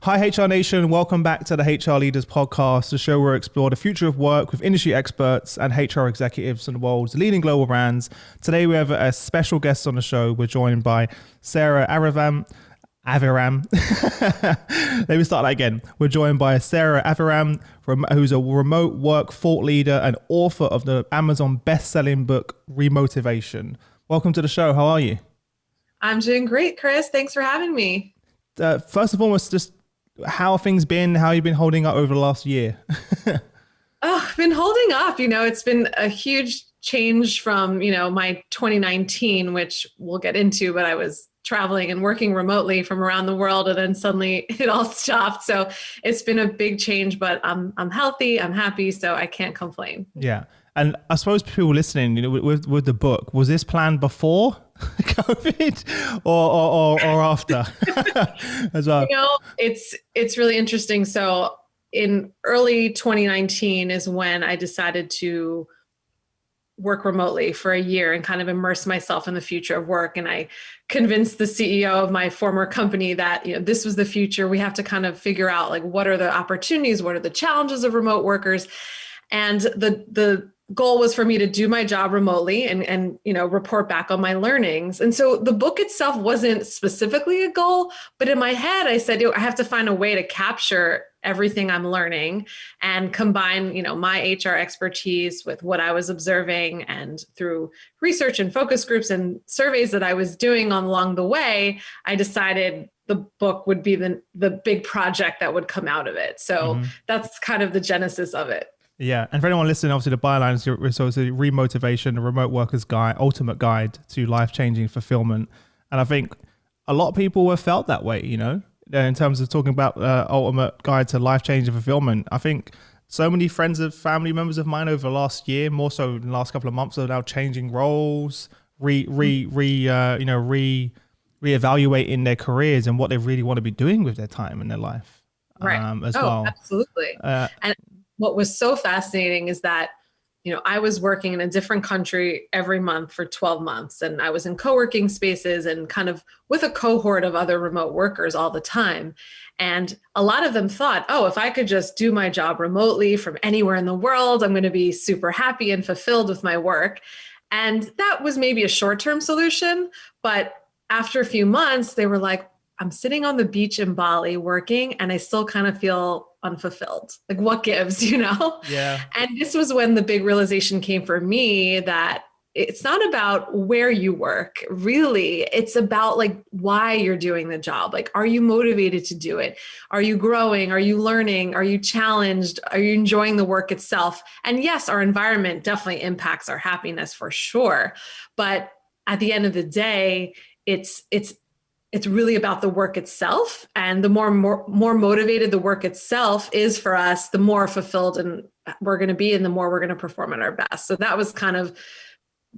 Hi, HR Nation. Welcome back to the HR Leaders Podcast, the show where we explore the future of work with industry experts and HR executives from the world's leading global brands. Today, we have a special guest on the show. We're joined by Sarah Aviram. Let me start that again. We're joined by Sarah Aviram, who's a remote work thought leader and author of the Amazon best-selling book, Remotivation. Welcome to the show. How are you? I'm doing great, Chris. Thanks for having me. First and foremost, just how have things been? How have you been holding up over the last year? I've been holding up. It's been a huge change from, my 2019, which we'll get into, but I was traveling and working remotely from around the world, and then suddenly it all stopped. So it's been a big change, but I'm healthy, I'm happy, so I can't complain. Yeah. And I suppose people listening, with the book, was this planned before COVID or after as well? It's really interesting. So in early 2019 is when I decided to work remotely for a year and kind of immerse myself in the future of work. And I convinced the CEO of my former company that, this was the future. We have to kind of figure out what are the opportunities, what are the challenges of remote workers? And the goal was for me to do my job remotely and report back on my learnings. And so the book itself wasn't specifically a goal, but in my head, I said, I have to find a way to capture everything I'm learning and combine, my HR expertise with what I was observing, and through research and focus groups and surveys that I was doing along the way, I decided the book would be the big project that would come out of it. So that's kind of the genesis of it. Yeah. And for anyone listening, obviously the byline is so it's a Remotivation, a remote worker's guide, ultimate guide to life-changing fulfillment. And I think a lot of people have felt that way, in terms of talking about ultimate guide to life-changing fulfillment. I think so many friends of family members of mine over the last year, more so in the last couple of months, are now changing roles, reevaluating their careers and what they really want to be doing with their time in their life. Right. As well. Absolutely. And what was so fascinating is that, I was working in a different country every month for 12 months, and I was in co-working spaces and kind of with a cohort of other remote workers all the time. And a lot of them thought, if I could just do my job remotely from anywhere in the world, I'm going to be super happy and fulfilled with my work. And that was maybe a short-term solution. But after a few months, they were like, I'm sitting on the beach in Bali working, and I still kind of feel unfulfilled. What gives, Yeah. And this was when the big realization came for me that it's not about where you work, really. It's about why you're doing the job. Are you motivated to do it? Are you growing? Are you learning? Are you challenged? Are you enjoying the work itself? And yes, our environment definitely impacts our happiness for sure. But at the end of the day, it's really about the work itself. And the more motivated the work itself is for us, the more fulfilled and we're going to be, and the more we're going to perform at our best. So that was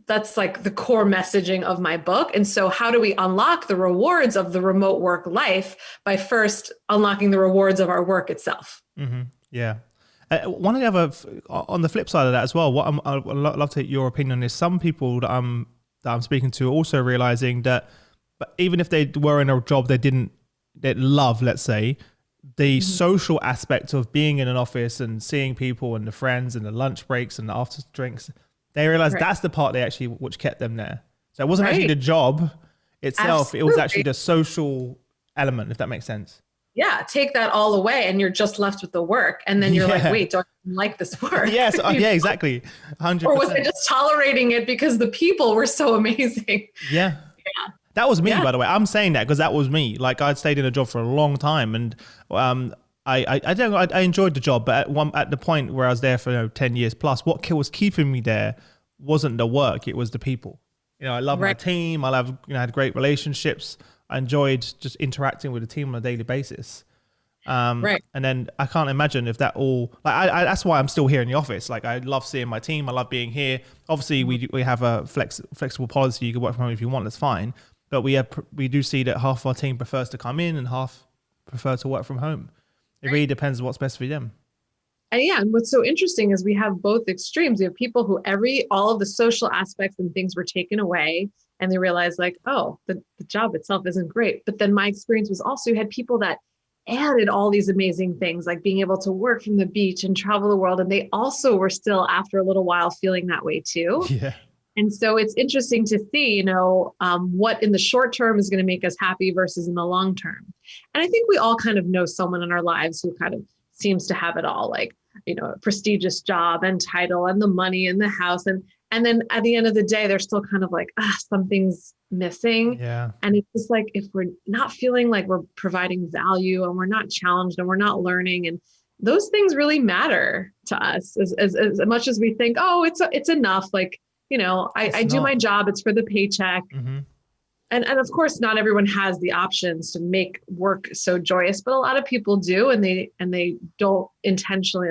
that's the core messaging of my book. And so how do we unlock the rewards of the remote work life? By first unlocking the rewards of our work itself. Mm-hmm. Yeah. One of the other, on the flip side of that as well, what I'd love to get your opinion on is some people that I'm speaking to also realizing that, but even if they were in a job they love, let's say, the social aspect of being in an office and seeing people and the friends and the lunch breaks and the after drinks, they realize that's the part which kept them there. So it wasn't actually the job itself. Absolutely. It was actually the social element, if that makes sense. Yeah. Take that all away and you're just left with the work. And then you're like, wait, do I like this work? Yes. Yeah, exactly. 100%. Or was I just tolerating it because the people were so amazing? Yeah. Yeah. That was me, by the way. I'm saying that because that was me. I'd stayed in a job for a long time, and I enjoyed the job, but at the point where I was there for 10 years plus, what was keeping me there wasn't the work; it was the people. I love my team. I had great relationships. I enjoyed just interacting with the team on a daily basis. And then I can't imagine if that all that's why I'm still here in the office. I love seeing my team. I love being here. Obviously, we have a flexible policy. You can work from home if you want. That's fine. But we do see that half of our team prefers to come in and half prefer to work from home. It really depends what's best for them. And what's so interesting is we have both extremes. We have people who all of the social aspects and things were taken away, and they realize the job itself isn't great. But then my experience was also you had people that added all these amazing things, like being able to work from the beach and travel the world. And they also were still, after a little while, feeling that way too. Yeah. And so it's interesting to see, what in the short term is going to make us happy versus in the long term. And I think we all kind of know someone in our lives who kind of seems to have it all, like, a prestigious job and title and the money and the house. And then at the end of the day, they're still kind of like, something's missing. Yeah. And it's just like, if we're not feeling like we're providing value and we're not challenged and we're not learning, and those things really matter to us as much as we think, oh, it's enough. Like, I do my job, it's for the paycheck. Mm-hmm. And of course, not everyone has the options to make work so joyous, but a lot of people do. And they don't intentionally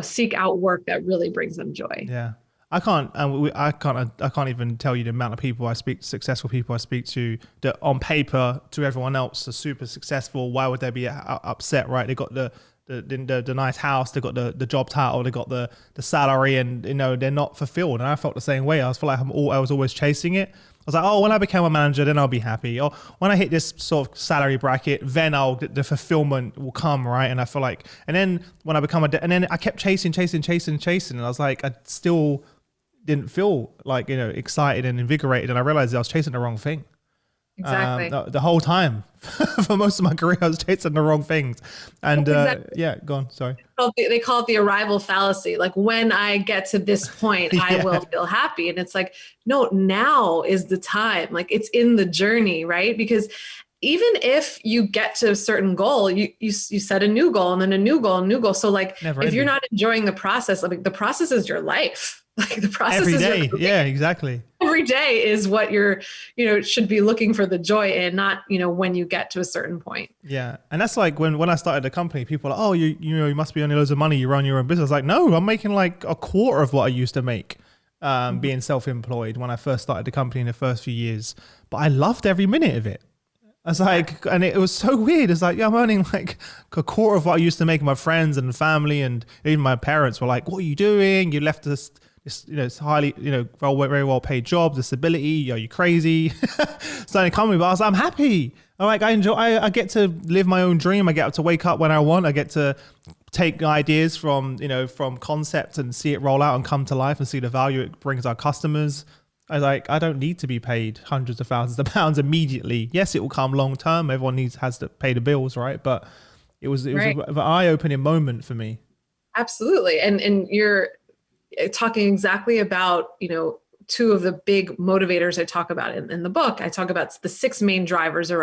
seek out work that really brings them joy. Yeah. I can't even tell you the amount of successful people I speak to that on paper to everyone else are super successful. Why would they be upset, right? They got the nice house, they got the job title, they got the salary, and they're not fulfilled. And I felt the same way. I feel like I was always chasing it. I was like, oh, when I become a manager, then I'll be happy. Or when I hit this sort of salary bracket, then the fulfillment will come, right? And I feel like, and then when I become and then I kept chasing. And I was like, I still didn't feel like, excited and invigorated. And I realized I was chasing the wrong thing. Exactly. The whole time for most of my career, I was chasing the wrong things. And exactly. Yeah, go on. Sorry. They call it the arrival fallacy. Like, when I get to this point, I will feel happy. And it's like, no, now is the time. Like, it's in the journey, right? Because even if you get to a certain goal, you set a new goal and then a new goal, and new goal. So like, if you're not enjoying the process, like the process is your life. Like the process every is day. Yeah, exactly. Every day is what you're, should be looking for the joy in, not, when you get to a certain point. Yeah. And that's like when I started the company, people are like, oh, you must be earning loads of money. You run your own business. Like, no, I'm making like a quarter of what I used to make being self-employed when I first started the company in the first few years. But I loved every minute of it. I was like, and it was so weird. It's like, yeah, I'm earning like a quarter of what I used to make. My friends and family and even my parents were like, what are you doing? You left this, it's highly, very well paid job, the stability. Are you crazy? Starting a company, but I was like, I'm happy. I'm like, I get to live my own dream. I get to wake up when I want. I get to take ideas from concept and see it roll out and come to life and see the value it brings our customers. I was like, I don't need to be paid hundreds of thousands of pounds immediately. Yes, it will come long term. Everyone has to pay the bills, right? But it was right. an eye-opening moment for me. Absolutely. And you're talking exactly about, two of the big motivators I talk about in the book. I talk about the 6 main drivers on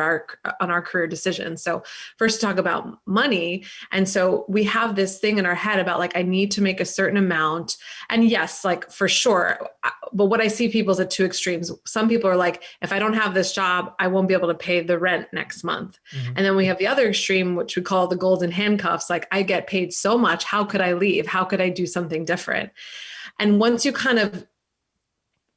our career decisions. So first, talk about money. And so we have this thing in our head about like, I need to make a certain amount. And yes, like for sure. But what I see people is at 2 extremes. Some people are like, if I don't have this job, I won't be able to pay the rent next month. Mm-hmm. And then we have the other extreme, which we call the golden handcuffs. Like, I get paid so much. How could I leave? How could I do something different? And once you kind of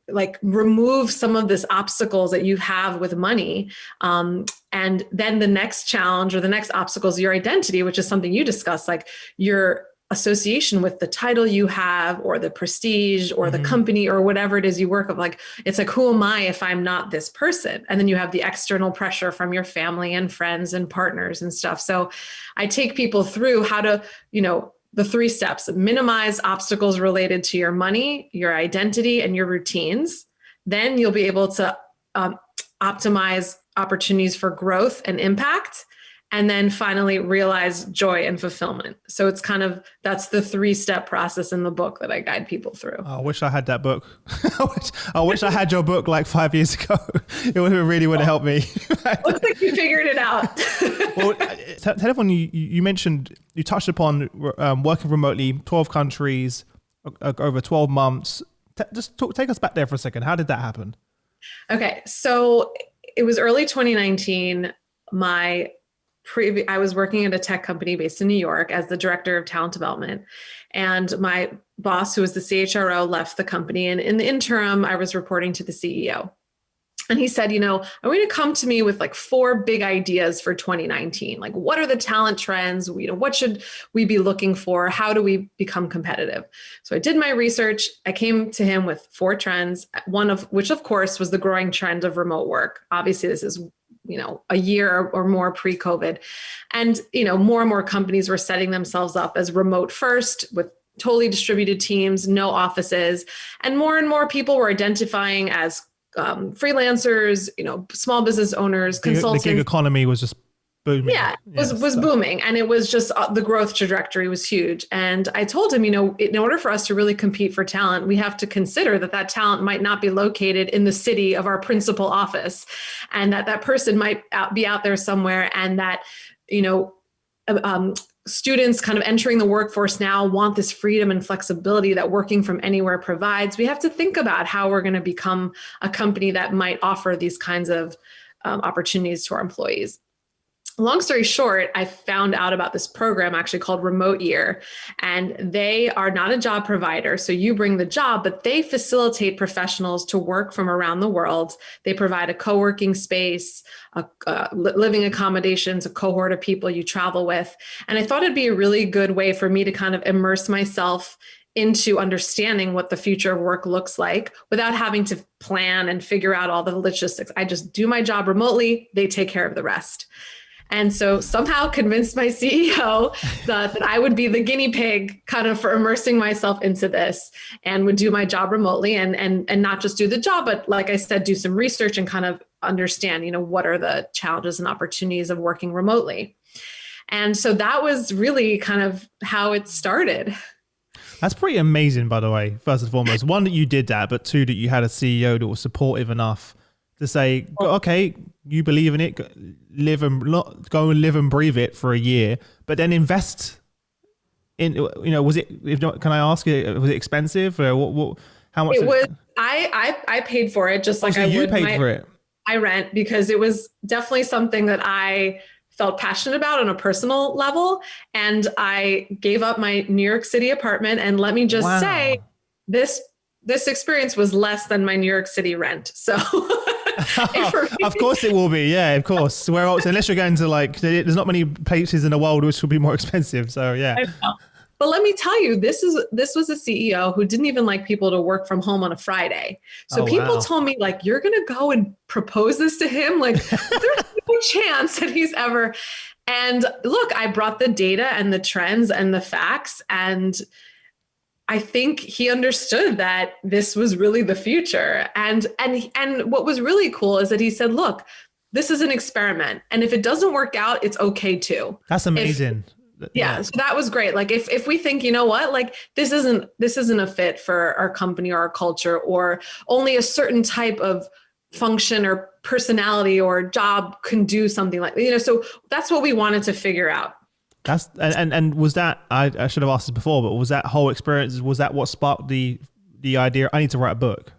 like remove some of this obstacles that you have with money, and then the next challenge or the next obstacle is your identity, which is something you discussed, like your association with the title you have or the prestige or the company or whatever it is you work with. Like, it's like, who am I if I'm not this person? And then you have the external pressure from your family and friends and partners and stuff. So I take people through how to, the 3 steps: minimize obstacles related to your money, your identity, and your routines. Then you'll be able to optimize opportunities for growth and impact. And then finally realize joy and fulfillment. So it's that's the 3-step process in the book that I guide people through. I wish I had that book. I wish I had your book like 5 years ago. It would have helped me. Looks like you figured it out. Well, tell everyone, you mentioned, you touched upon working remotely, 12 countries, over 12 months. Take us back there for a second. How did that happen? Okay. So it was early 2019. I was working at a tech company based in New York as the director of talent development. And my boss, who was the CHRO, left the company. And in the interim, I was reporting to the CEO. And he said, I want you to come to me with like 4 big ideas for 2019. Like, what are the talent trends? What should we be looking for? How do we become competitive? So I did my research. I came to him with 4 trends, one of which, of course, was the growing trend of remote work. Obviously, this is a year or more pre-COVID. And, more and more companies were setting themselves up as remote first with totally distributed teams, no offices. And more people were identifying as freelancers, small business owners, consultants. The gig economy was just booming. Yeah, it was booming. And it was just the growth trajectory was huge. And I told him, in order for us to really compete for talent, we have to consider that talent might not be located in the city of our principal office, and that person might be out there somewhere, and that, students kind of entering the workforce now want this freedom and flexibility that working from anywhere provides. We have to think about how we're going to become a company that might offer these kinds of opportunities to our employees. Long story short, I found out about this program actually called Remote Year, and they are not a job provider. So you bring the job, but they facilitate professionals to work from around the world. They provide a co-working space, living accommodations, a cohort of people you travel with. And I thought it'd be a really good way for me to kind of immerse myself into understanding what the future of work looks like without having to plan and figure out all the logistics. I just do my job remotely. They take care of the rest. And so somehow convinced my CEO that I would be the guinea pig kind of for immersing myself into this, and would do my job remotely and not just do the job, but like I said, do some research and kind of understand, what are the challenges and opportunities of working remotely. And so that was really kind of how it started. That's pretty amazing, by the way, first and foremost. One, that you did that, but two, that you had a CEO that was supportive enough to say, okay, you believe in it, go and live and breathe it for a year, but then invest in, was it, can I ask you, was it expensive, or what how much? It was, I paid for it just like I would. You paid for it? I rent, because it was definitely something that I felt passionate about on a personal level. And I gave up my New York City apartment, and let me just say, this experience was less than my New York City rent. So of course it will be. Yeah, of course. Where else, unless you're going to there's not many places in the world which will be more expensive. So yeah. But let me tell you, this was a CEO who didn't even like people to work from home on a Friday. So people told me, you're going to go and propose this to him? There's no chance that he's ever. And look, I brought the data and the trends and the facts, and I think he understood that this was really the future. And what was really cool is that he said, look, this is an experiment, and if it doesn't work out, it's okay too. That's amazing. So that was great. If we think, this isn't a fit for our company or our culture, or only a certain type of function or personality or job can do something so that's what we wanted to figure out. That's and was that, I should have asked this before, but was that whole experience, was that what sparked the idea, I need to write a book?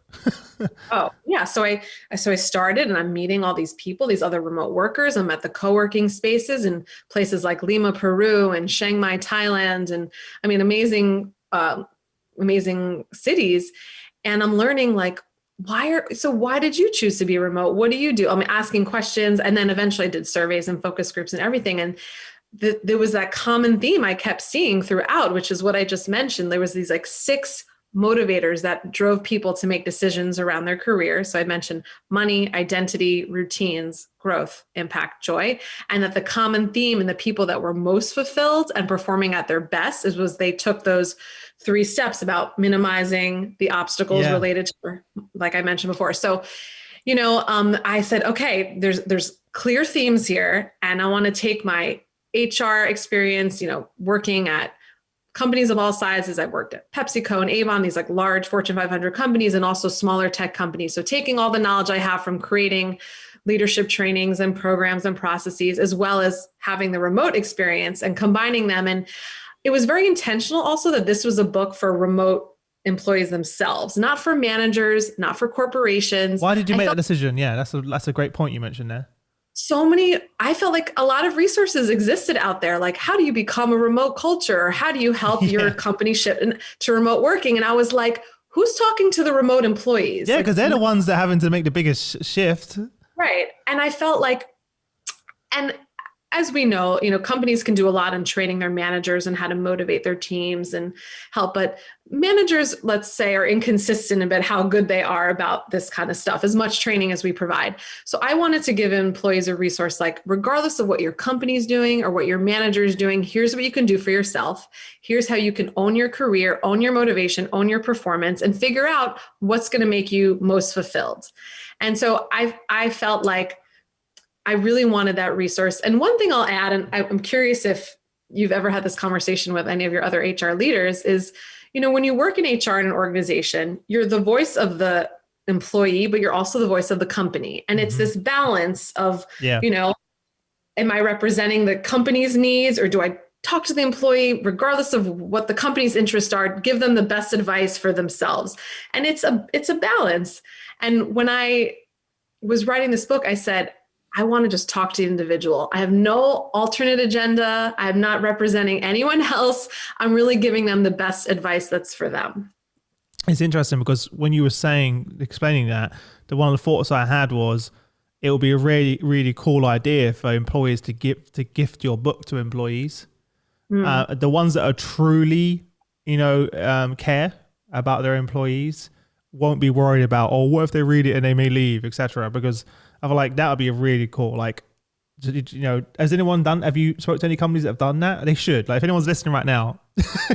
Oh yeah. So I started, and I'm meeting all these people, these other remote workers. I'm at the co-working spaces in places like Lima, Peru, and Chiang Mai, Thailand. And I mean, amazing cities. And I'm learning why did you choose to be remote? What do you do? I'm asking questions, and then eventually I did surveys and focus groups and everything. And there was that common theme I kept seeing throughout, which is what I just mentioned. There was these 6 motivators that drove people to make decisions around their career. So I mentioned money, identity, routines, growth, impact, joy. And that the common theme in the people that were most fulfilled and performing at their best was they took those 3 steps about minimizing the obstacles related to, like I mentioned before. So, I said, okay, there's clear themes here, and I want to take my HR experience, working at companies of all sizes. I've worked at PepsiCo and Avon, these large Fortune 500 companies, and also smaller tech companies. So taking all the knowledge I have from creating leadership trainings and programs and processes, as well as having the remote experience, and combining them. And it was very intentional also that this was a book for remote employees themselves, not for managers, not for corporations. Why did you make that decision? Yeah, that's a great point you mentioned there. I felt like a lot of resources existed out there. How do you become a remote culture? Or how do you help your company shift to remote working? And I was like, who's talking to the remote employees? Yeah, because they're the ones that are having to make the biggest shift. Right. And I felt and as we know, companies can do a lot in training their managers and how to motivate their teams and help. But managers, let's say, are inconsistent about how good they are about this kind of stuff, as much training as we provide. So I wanted to give employees a resource like, regardless of what your company's doing or what your manager is doing, here's what you can do for yourself. Here's how you can own your career, own your motivation, own your performance, and figure out what's going to make you most fulfilled. And so I felt like I really wanted that resource. And one thing I'll add, and I'm curious if you've ever had this conversation with any of your other HR leaders, is, when you work in HR in an organization, you're the voice of the employee, but you're also the voice of the company. And it's this balance of, am I representing the company's needs, or do I talk to the employee regardless of what the company's interests are, give them the best advice for themselves? And it's a balance. And when I was writing this book, I said, I want to just talk to the individual. I have no alternate agenda. I'm not representing anyone else. I'm really giving them the best advice that's for them. It's interesting because when you were explaining that, one of the thoughts I had was it would be a really, really cool idea for employers to gift your book to employees. The ones that are truly, care about their employees won't be worried about, oh, what if they read it and they may leave, etc. Because I feel like that would be a really cool, like, has anyone have you spoke to any companies that have done that? They should. Like, if anyone's listening right now,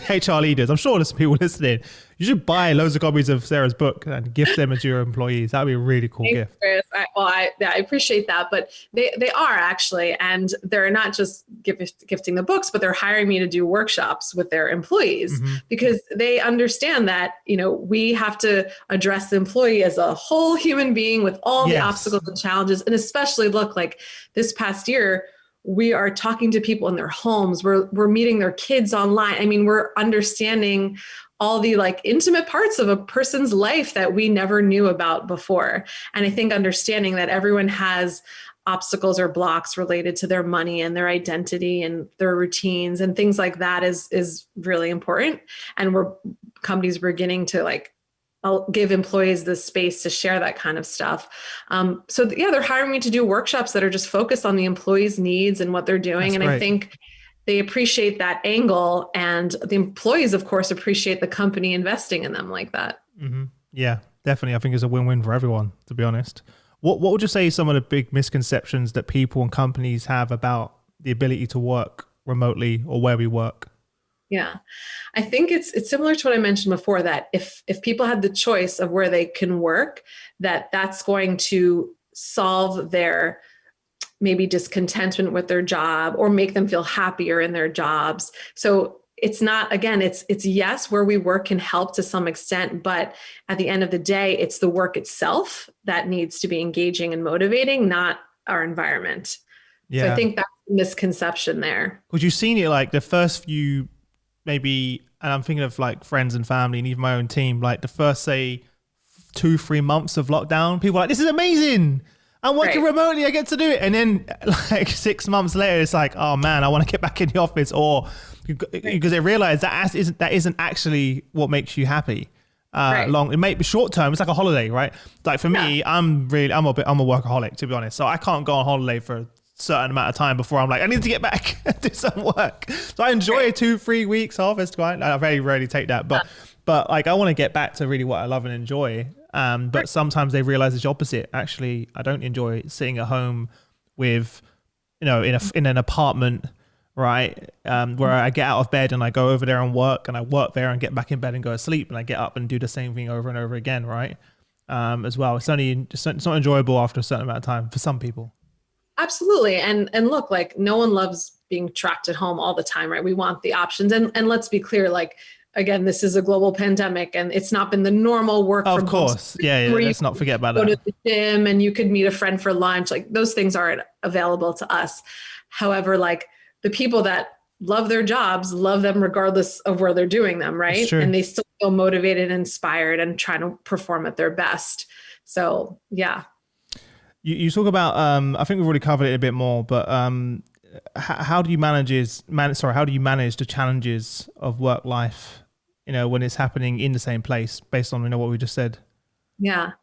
HR leaders, I'm sure there's some people listening, you should buy loads of copies of Sarah's book and gift them to your employees. That would be a really cool gift. Chris. I appreciate that, but they are actually, and they're not just gifting the books, but they're hiring me to do workshops with their employees because they understand that, we have to address the employee as a whole human being with all the obstacles and challenges. And especially look, like this past year, we are talking to people in their homes. We're meeting their kids online. I mean, we're understanding all the intimate parts of a person's life that we never knew about before. And I think understanding that everyone has obstacles or blocks related to their money and their identity and their routines and things like that is really important. And companies beginning to I'll give employees the space to share that kind of stuff. They're hiring me to do workshops that are just focused on the employees' needs and what they're doing. That's great. I think they appreciate that angle, and the employees, of course, appreciate the company investing in them like that. Mm-hmm. Yeah, definitely. I think it's a win-win for everyone, to be honest. What would you say some of the big misconceptions that people and companies have about the ability to work remotely or where we work? Yeah, I think it's similar to what I mentioned before, that if people had the choice of where they can work, that's going to solve their maybe discontentment with their job or make them feel happier in their jobs. So it's not, again, it's yes, where we work can help to some extent, but at the end of the day, it's the work itself that needs to be engaging and motivating, not our environment. Yeah. So I think that's a misconception there. Because you've seen it the first few, maybe, and I'm thinking of friends and family and even my own team, the first, say, 2-3 months of lockdown, people are like, this is amazing. I'm working remotely, I get to do it. And then 6 months later, it's like, oh man, I want to get back in the office, or because they realize that isn't actually what makes you happy. It may be short term. It's like a holiday, right? Like for me, I'm a workaholic, to be honest. So I can't go on holiday for a certain amount of time before I'm like, I need to get back and do some work. So I enjoy 2-3 weeks off. It's fine. I very rarely take that, but I want to get back to really what I love and enjoy. But sometimes they realize it's the opposite. Actually, I don't enjoy sitting at home with, in an apartment, right? Where I get out of bed and I go over there and work there and get back in bed and go to sleep, and I get up and do the same thing over and over again, right? As well. It's not enjoyable after a certain amount of time for some people. Absolutely. And look, no one loves being trapped at home all the time, right? We want the options. And let's be clear, again, this is a global pandemic and it's not been the normal work from home. Of course. Yeah. Let's not forget about that. Go to the gym and you could meet a friend for lunch. Those things aren't available to us. However, the people that love their jobs, love them regardless of where they're doing them, right? And they still feel motivated, inspired, and trying to perform at their best. So, yeah. You talk about, I think we've already covered it a bit more, but how do you manage the challenges of work life, when it's happening in the same place, based on what we just said? Yeah.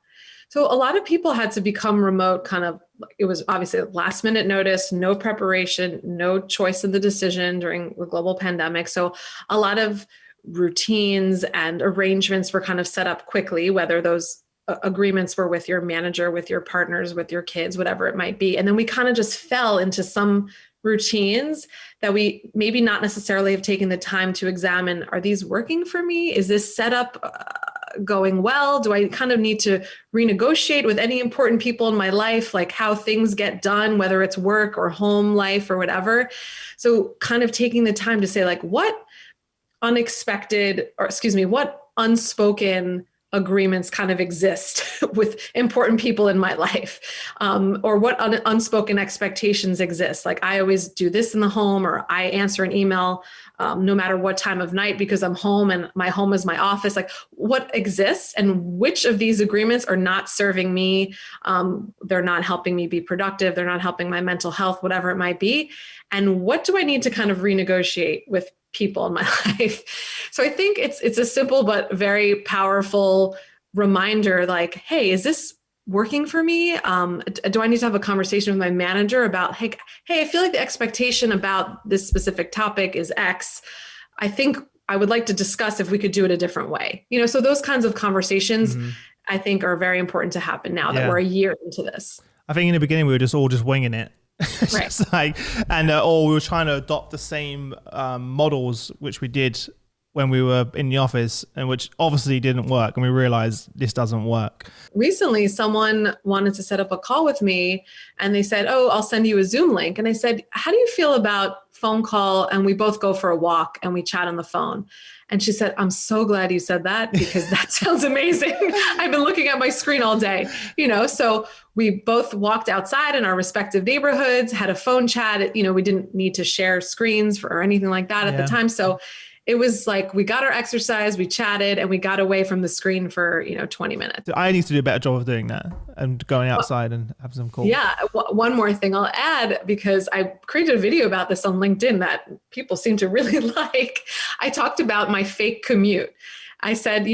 So a lot of people had to become remote kind of it was obviously last minute notice, no preparation, no choice in the decision during the global pandemic. So a lot of routines and arrangements were kind of set up quickly, whether those agreements were with your manager, with your partners, with your kids, whatever it might be. And then we kind of just fell into some routines that we maybe not necessarily have taken the time to examine. Are these working for me? Is this setup going well? Do I kind of need to renegotiate with any important people in my life, like how things get done, whether it's work or home life or whatever? So kind of taking the time to say, like, what what unspoken agreements kind of exist with important people in my life, or what unspoken expectations exist. Like, I always do this in the home, or I answer an email no matter what time of night because I'm home and my home is my office. Like, what exists and which of these agreements are not serving me? They're not helping me be productive. They're not helping my mental health, whatever it might be. And what do I need to kind of renegotiate with people in my life? So I think it's a simple but very powerful reminder, like, hey, is this working for me? Do I need to have a conversation with my manager about, hey, I feel like the expectation about this specific topic is X. I think I would like to discuss if we could do it a different way. So those kinds of conversations, I think, are very important to happen now that we're a year into this. I think in the beginning we were just all winging it. Right. Or we were trying to adopt the same models which we did when we were in the office, and which obviously didn't work, and we realized this doesn't work. Recently, someone wanted to set up a call with me, and they said, oh, I'll send you a Zoom link. And I said, how do you feel about phone call and we both go for a walk and we chat on the phone? And she said, I'm so glad you said that, because that sounds amazing. I've been looking at my screen all day, so we both walked outside in our respective neighborhoods, had a phone chat. We didn't need to share screens or anything like that at the time. So it was like, we got our exercise, we chatted, and we got away from the screen for, 20 minutes. I need to do a better job of doing that and going outside and have some calls. Yeah. One more thing I'll add, because I created a video about this on LinkedIn that people seem to really like. I talked about my fake commute. I said,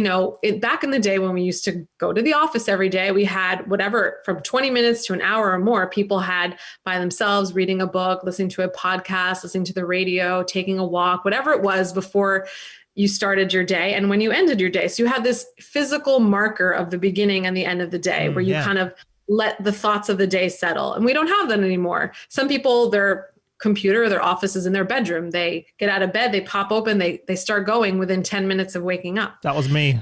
back in the day when we used to go to the office every day, we had whatever from 20 minutes to an hour or more, people had by themselves reading a book, listening to a podcast, listening to the radio, taking a walk, whatever it was before you started your day and when you ended your day. So you had this physical marker of the beginning and the end of the day where you kind of let the thoughts of the day settle. And we don't have that anymore. Some people, their computer, their office is in their bedroom. They get out of bed, they pop open, they start going within 10 minutes of waking up. That was me.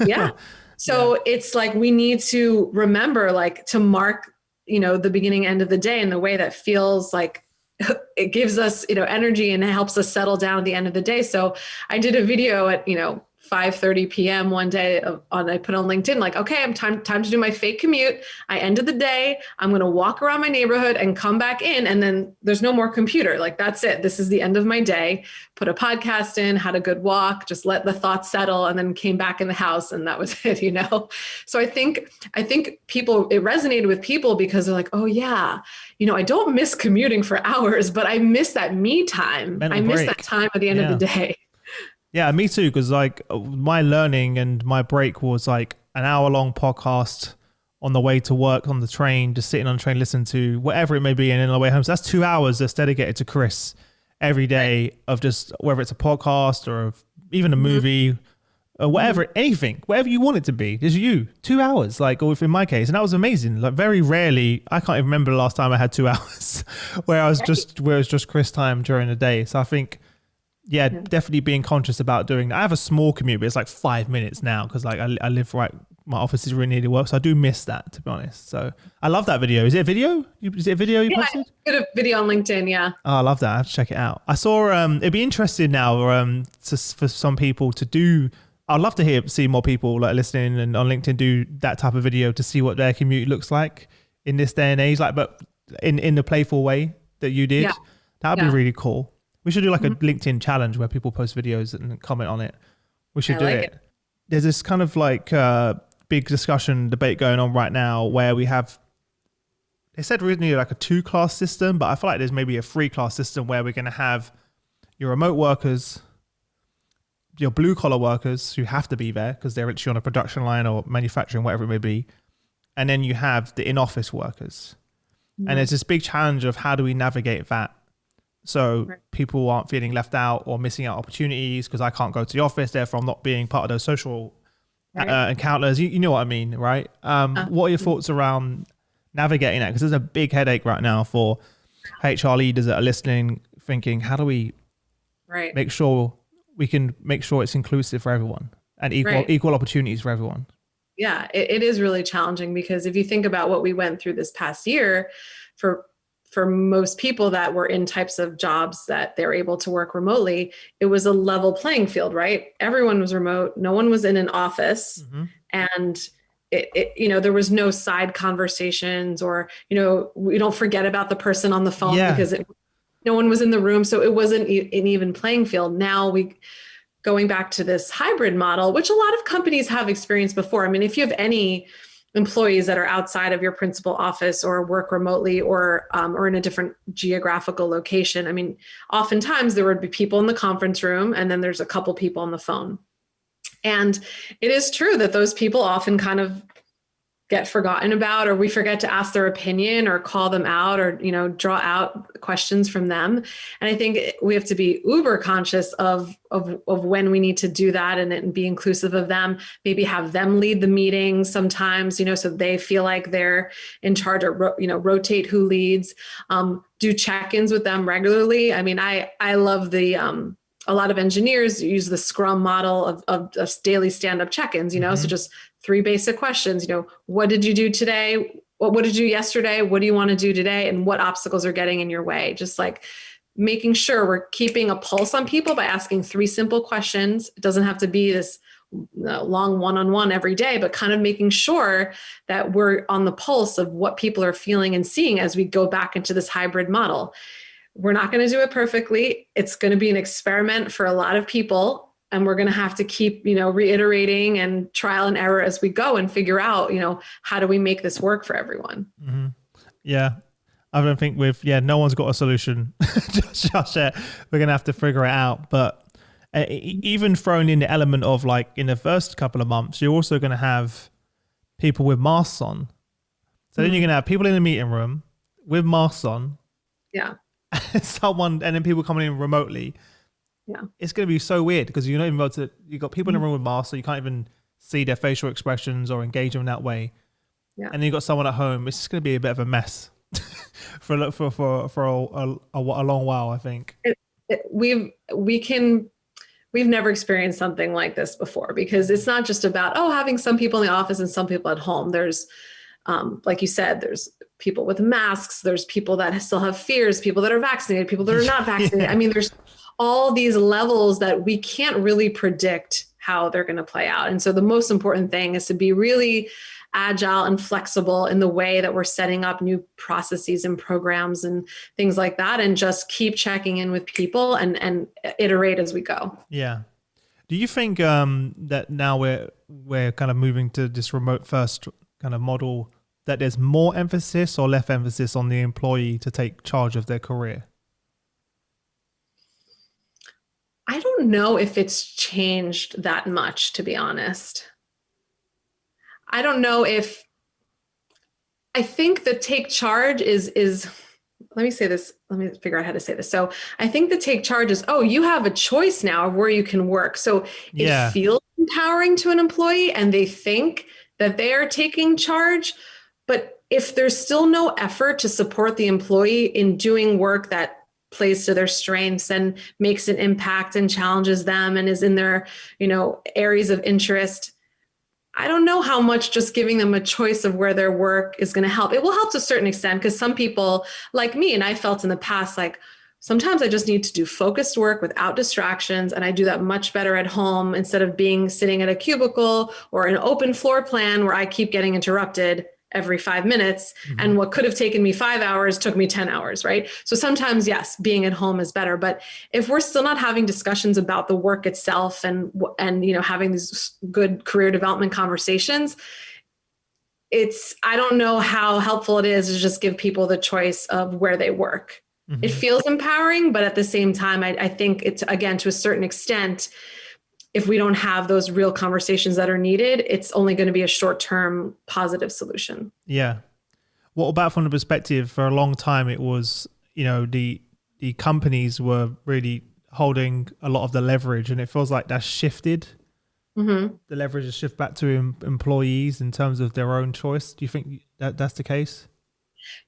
Yeah. So it's like, we need to remember, like, to mark, the beginning, end of the day in the way that feels like it gives us, energy, and it helps us settle down at the end of the day. So I did a video at, 5:30 p.m. one day I put on LinkedIn, like, okay, I'm time to do my fake commute. I ended the day. I'm going to walk around my neighborhood and come back in. And then there's no more computer. Like, that's it. This is the end of my day. Put a podcast in, had a good walk, just let the thoughts settle, and then came back in the house. And that was it, So I think people, it resonated with people because they're like, oh yeah, I don't miss commuting for hours, but I miss that me time. I miss that time at the end of the day. Yeah, me too. Because like my learning and my break was like an hour-long podcast on the way to work on the train, just sitting on the train, listening to whatever it may be, and then on the way home. So that's 2 hours that's dedicated to Chris every day, of just whether it's a podcast or even a movie or whatever, anything, whatever you want it to be. Just you, 2 hours, like, or in my case, and that was amazing. Like, very rarely, I can't even remember the last time I had 2 hours where it was just Chris time during the day. So I think, yeah, definitely being conscious about doing that. I have a small commute, but it's like 5 minutes now because like I live right. My office is really near to work, so I do miss that, to be honest. So I love that video. Is it a video? Is it a video you posted? I did a video on LinkedIn, yeah. Oh, I love that. I have to check it out. I saw, it'd be interesting now for some people to do, I'd love to see more people like listening and on LinkedIn do that type of video to see what their commute looks like in this day and age, like, but in the playful way that you did. That would be really cool. We should do like a LinkedIn challenge where people post videos and comment on it. We should do it. There's this kind of like big debate going on right now where we have, they said originally like a 2-class system, but I feel like there's maybe a 3-class system where we're going to have your remote workers, your blue collar workers who have to be there because they're literally on a production line or manufacturing, whatever it may be. And then you have the in-office workers. And there's this big challenge of how do we navigate that so people aren't feeling left out or missing out opportunities because I can't go to the office, therefore I'm not being part of those social encounters. You know what I mean, right? What are your thoughts around navigating that? Because there's a big headache right now for HR leaders that are listening, thinking, how do we make sure we can make sure it's inclusive for everyone and equal opportunities for everyone? Yeah, it is really challenging because if you think about what we went through this past year, for most people that were in types of jobs that they're able to work remotely, it was a level playing field, right? Everyone was remote. No one was in an office. And there was no side conversations or, we don't forget about the person on the phone because no one was in the room. So it wasn't an even playing field. Now going back to this hybrid model, which a lot of companies have experienced before. I mean, if you have any employees that are outside of your principal office or work remotely or in a different geographical location, I mean, oftentimes there would be people in the conference room and then there's a couple people on the phone. And it is true that those people often kind of get forgotten about, or we forget to ask their opinion or call them out or, draw out questions from them. And I think we have to be uber conscious of when we need to do that and be inclusive of them, maybe have them lead the meetings sometimes, so they feel like they're in charge or, rotate who leads, do check-ins with them regularly. I mean, I love a lot of engineers use the Scrum model of daily stand-up check-ins, so just 3 basic questions, what did you do today? What did you do yesterday? What do you want to do today? And what obstacles are getting in your way? Just like making sure we're keeping a pulse on people by asking 3 simple questions. It doesn't have to be this long one-on-one every day, but kind of making sure that we're on the pulse of what people are feeling and seeing as we go back into this hybrid model. We're not going to do it perfectly. It's going to be an experiment for a lot of people. And we're going to have to keep, reiterating and trial and error as we go and figure out, how do we make this work for everyone? Yeah. I don't think no one's got a solution just yet. We're going to have to figure it out. But even throwing in the element of like in the first couple of months, you're also going to have people with masks on. So then you're going to have people in the meeting room with masks on. Yeah. And then people coming in remotely. Yeah. It's going to be so weird because you're not even able to, you've got people in the room with masks, so you can't even see their facial expressions or engage them that way. Yeah. And then you've got someone at home. It's just going to be a bit of a mess for a long while, I think. We've never experienced something like this before because it's not just about, having some people in the office and some people at home. There's, like you said, there's people with masks. There's people that still have fears, people that are vaccinated, people that are not vaccinated. I mean, there's all these levels that we can't really predict how they're going to play out. And so the most important thing is to be really agile and flexible in the way that we're setting up new processes and programs and things like that, and just keep checking in with people and iterate as we go. Yeah. Do you think that now we're kind of moving to this remote first kind of model, that there's more emphasis or less emphasis on the employee to take charge of their career? I don't know if it's changed that much, to be honest. I don't know if, I think the take charge is, let me say this, let me figure out how to say this. So I think the take charge is, you have a choice now of where you can work. So it feels empowering to an employee and they think that they are taking charge. But if there's still no effort to support the employee in doing work that plays to their strengths and makes an impact and challenges them and is in their, areas of interest, I don't know how much just giving them a choice of where their work is going to help. It will help to a certain extent because some people like me, and I felt in the past, like sometimes I just need to do focused work without distractions. And I do that much better at home instead of sitting at a cubicle or an open floor plan where I keep getting interrupted every 5 minutes. Mm-hmm. And what could have taken me 5 hours took me 10 hours, right? So sometimes, yes, being at home is better. But if we're still not having discussions about the work itself and having these good career development conversations, I don't know how helpful it is to just give people the choice of where they work. Mm-hmm. It feels empowering, but at the same time, I think it's, again, to a certain extent, if we don't have those real conversations that are needed, it's only going to be a short-term positive solution. Yeah. What about from the perspective for a long time, it was, the companies were really holding a lot of the leverage, and it feels like that's shifted. Mm-hmm. The leverage has shifted back to employees in terms of their own choice. Do you think that that's the case?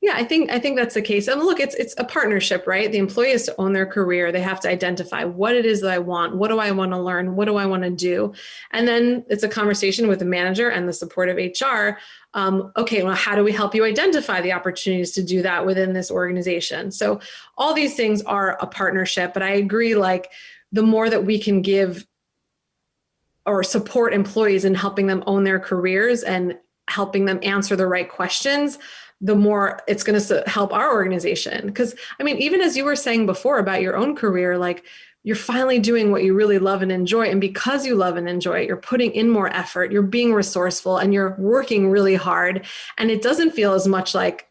Yeah, I think that's the case. And look, it's a partnership, right? The employee has to own their career. They have to identify what it is that I want. What do I want to learn? What do I want to do? And then it's a conversation with the manager and the support of HR. Okay, well, how do we help you identify the opportunities to do that within this organization? So all these things are a partnership. But I agree, like the more that we can give or support employees in helping them own their careers and helping them answer the right questions, the more it's going to help our organization. Because I mean, even as you were saying before about your own career, like you're finally doing what you really love and enjoy. And because you love and enjoy it, you're putting in more effort, you're being resourceful, and you're working really hard. And it doesn't feel as much like,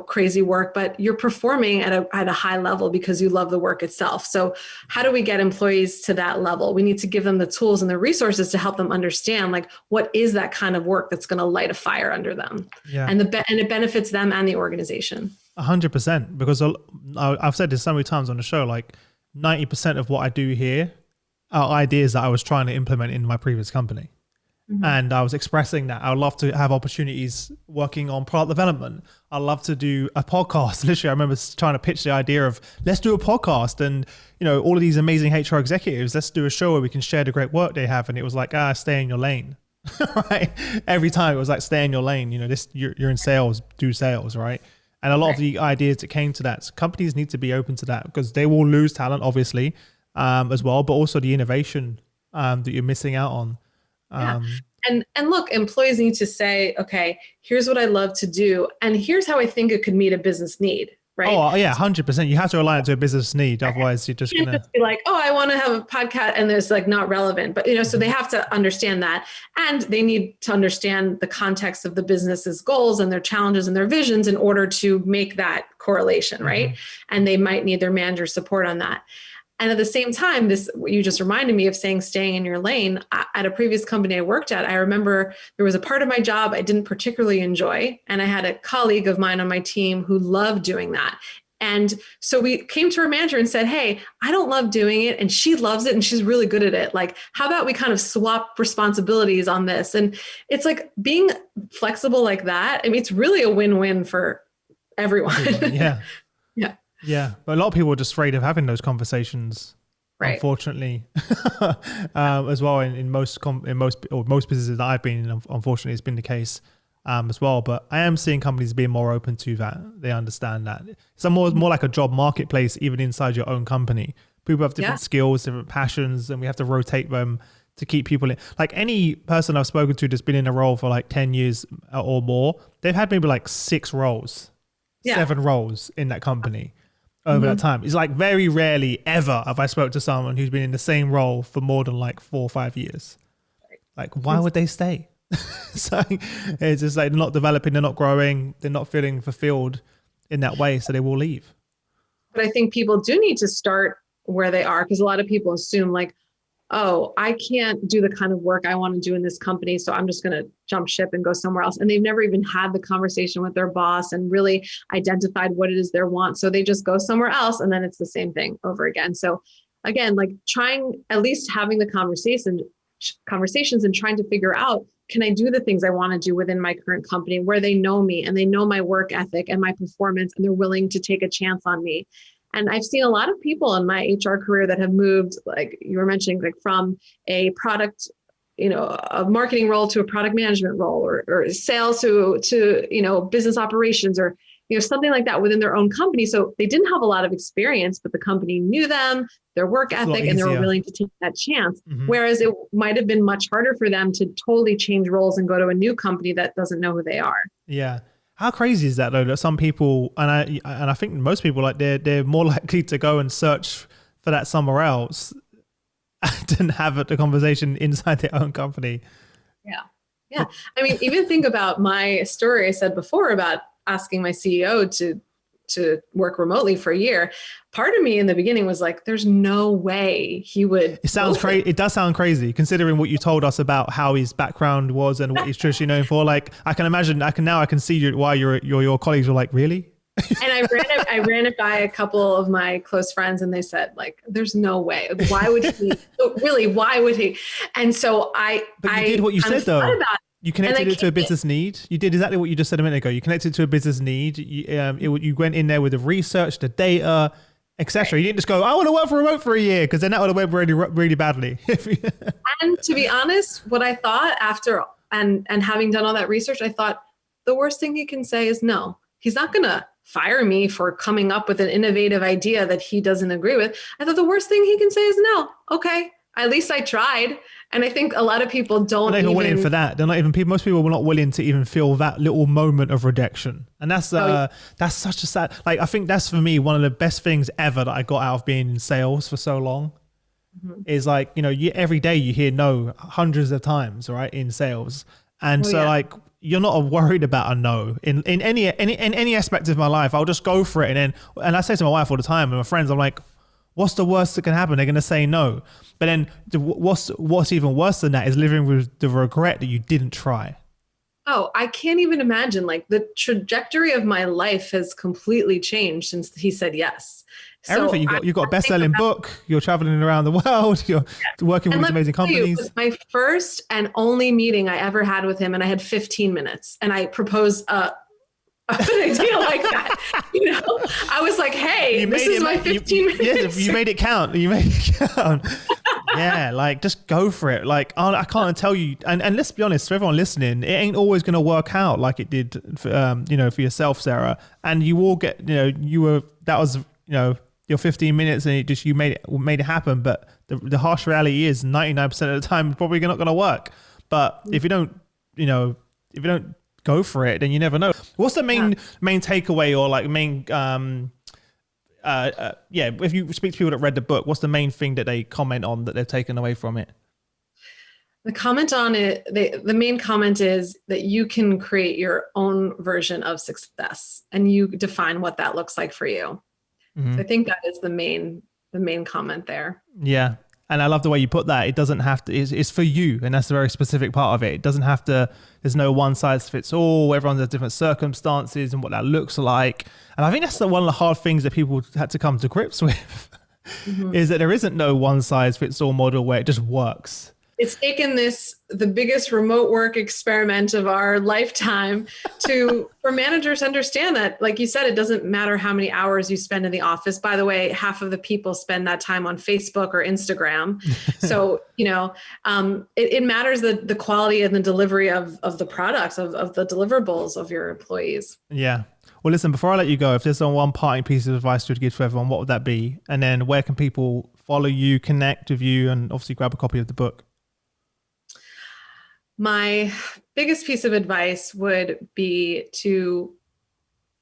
crazy work, but you're performing at a high level because you love the work itself. So how do we get employees to that level? We need to give them the tools and the resources to help them understand, like, what is that kind of work that's going to light a fire under them. Yeah. And it benefits them and the organization. 100%, because I've said this so many times on the show, like 90% of what I do here are ideas that I was trying to implement in my previous company. Mm-hmm. And I was expressing that I would love to have opportunities working on product development. I love to do a podcast. Literally, I remember trying to pitch the idea of, let's do a podcast, and all of these amazing HR executives, let's do a show where we can share the great work they have. And it was like, stay in your lane. Right? Every time it was like, stay in your lane. You're in sales, do sales, right? And a lot of the ideas that came to that, so companies need to be open to that, because they will lose talent, obviously, as well, but also the innovation that you're missing out on. And look, employees need to say, okay, here's what I love to do, and here's how I think it could meet a business need, right? Oh yeah, 100%. You have to align it to a business need, otherwise you're just gonna be like, oh, I want to have a podcast, and there's like not relevant, but so they have to understand that, and they need to understand the context of the business's goals and their challenges and their visions in order to make that correlation, right? And they might need their manager's support on that. And at the same time, you just reminded me of saying staying in your lane. At a previous company I worked at, I remember there was a part of my job I didn't particularly enjoy. And I had a colleague of mine on my team who loved doing that. And so we came to our manager and said, hey, I don't love doing it, and she loves it, and she's really good at it. Like, how about we kind of swap responsibilities on this? And it's like being flexible like that. I mean, it's really a win-win for everyone. Yeah. Yeah. Yeah, but a lot of people are just afraid of having those conversations, right? Unfortunately, as well. In most businesses that I've been in, unfortunately, it's been the case as well. But I am seeing companies being more open to that. They understand that it's more like a job marketplace, even inside your own company. People have different skills, different passions, and we have to rotate them to keep people in. Like any person I've spoken to that's been in a role for like 10 years or more, they've had maybe like 7 roles in that company over that time. It's like very rarely ever have I spoke to someone who's been in the same role for more than like 4 or 5 years. Like, why would they stay? So it's just like they're not developing, they're not growing, they're not feeling fulfilled in that way, so they will leave. But I think people do need to start where they are, because a lot of people assume like, oh, I can't do the kind of work I want to do in this company, so I'm just going to jump ship and go somewhere else. And they've never even had the conversation with their boss and really identified what it is they want. So they just go somewhere else, and then it's the same thing over again. So again, like trying, at least having the conversations and trying to figure out, can I do the things I want to do within my current company where they know me and they know my work ethic and my performance, and they're willing to take a chance on me. And I've seen a lot of people in my HR career that have moved, like you were mentioning, like from a product, a marketing role to a product management role, or sales to business operations, or, something like that within their own company. So they didn't have a lot of experience, but the company knew them, their work ethic, and they were willing to take that chance. Mm-hmm. Whereas it might have been much harder for them to totally change roles and go to a new company that doesn't know who they are. Yeah. How crazy is that though, that some people, and I think most people, like they're more likely to go and search for that somewhere else than have the conversation inside their own company. Yeah. I mean, even think about my story I said before about asking my CEO to work remotely for a year, part of me in the beginning was like, there's no way he would. It sounds crazy. It does sound crazy considering what you told us about how his background was and what he's traditionally known for. Like, I can imagine, I can see why your colleagues were like, really? And I ran it by a couple of my close friends, and they said, like, there's no way. Why would he? Really, why would he? And so But you did what you said though. You connected it to a business need. You did exactly what you just said a minute ago. You connected to a business need. You went in there with the research, the data, etc. You didn't just go, I want to work for remote for a year, because then that would have went really, really badly. And to be honest, what I thought after and having done all that research, I thought the worst thing he can say is no. He's not going to fire me for coming up with an innovative idea that he doesn't agree with. I thought the worst thing he can say is no. Okay, at least I tried. And I think a lot of people don't even willing for that. They're not even people. Most people were not willing to even feel that little moment of rejection. And that's such a sad. Like, I think that's for me one of the best things ever that I got out of being in sales for so long. Mm-hmm. Is like, every day you hear no hundreds of times, right, in sales, and like, you're not worried about a no in any aspect of my life. I'll just go for it, and I say to my wife all the time and my friends, I'm like, what's the worst that can happen? They're going to say no. But then what's even worse than that is living with the regret that you didn't try. Oh, I can't even imagine. Like, the trajectory of my life has completely changed since he said yes. Everything. You got a best-selling book. You're traveling around the world. You're working with these amazing companies. It was my first and only meeting I ever had with him, and I had 15 minutes, and I proposed an idea like that. I was like, "Hey, this is my 15 minutes." Yeah, you made it count. You made it count. Yeah, like, just go for it. Like, I can't tell you. And let's be honest, for everyone listening, it ain't always going to work out like it did, for yourself, Sarah. And you all get, that was, your 15 minutes, and you made it happen. But the harsh reality is 99% of the time, it's probably not going to work. But if you don't go for it, then you never know. What's the main takeaway, or like main, if you speak to people that read the book, what's the main thing that they comment on that they've taken away from it? The comment on it, the main comment is that you can create your own version of success, and you define what that looks like for you. Mm-hmm. So I think that is the main comment there. Yeah. And I love the way you put that. It doesn't have to, it's for you. And that's a very specific part of it. It doesn't have to, there's no one size fits all. Everyone has different circumstances and what that looks like. And I think that's one of the hard things that people had to come to grips with, mm-hmm. is that there isn't no one size fits all model where it just works. It's taken the biggest remote work experiment of our lifetime for managers to understand that, like you said, it doesn't matter how many hours you spend in the office. By the way, half of the people spend that time on Facebook or Instagram. So, it matters the quality and the delivery of the products, of the deliverables of your employees. Yeah. Well, listen, before I let you go, if there's one parting piece of advice you would give to everyone, what would that be? And then where can people follow you, connect with you, and obviously grab a copy of the book? My biggest piece of advice would be to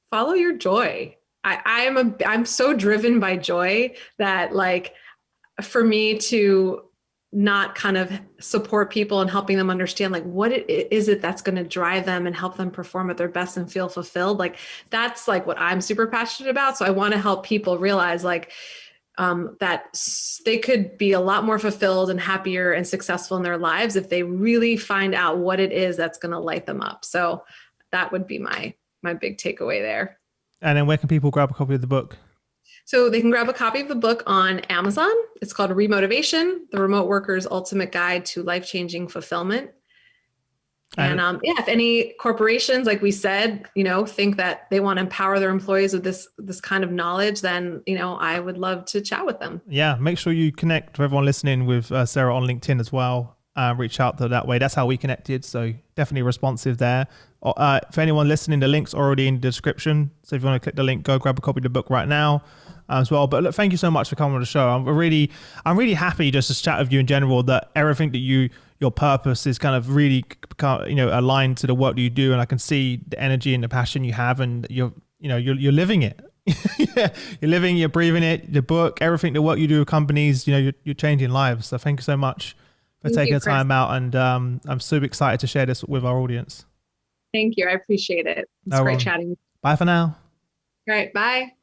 follow your joy. I'm so driven by joy that, like, for me to not kind of support people and helping them understand, like, what is it that's going to drive them and help them perform at their best and feel fulfilled. Like, that's like what I'm super passionate about. So I want to help people realize, like, that they could be a lot more fulfilled and happier and successful in their lives if they really find out what it is that's going to light them up. So that would be my big takeaway there. And then where can people grab a copy of the book? So they can grab a copy of the book on Amazon. It's called Remotivation, The Remote Worker's Ultimate Guide to Life-Changing Fulfillment. And if any corporations, like we said, think that they want to empower their employees with this kind of knowledge, then, I would love to chat with them. Yeah. Make sure you connect with everyone listening with Sarah on LinkedIn as well. Reach out to that way. That's how we connected. So definitely responsive there. For anyone listening, the link's already in the description. So if you want to click the link, go grab a copy of the book right now as well. But look, thank you so much for coming on the show. I'm really happy just to chat with you in general, that everything that your purpose is kind of really, aligned to the work that you do. And I can see the energy and the passion you have, and you're living it. You're living, you're breathing it, the book, everything, the work you do with companies, you're changing lives. So thank you so much for taking the time out. And I'm super excited to share this with our audience. Thank you. I appreciate it. It's great chatting. Bye for now. All right. Bye.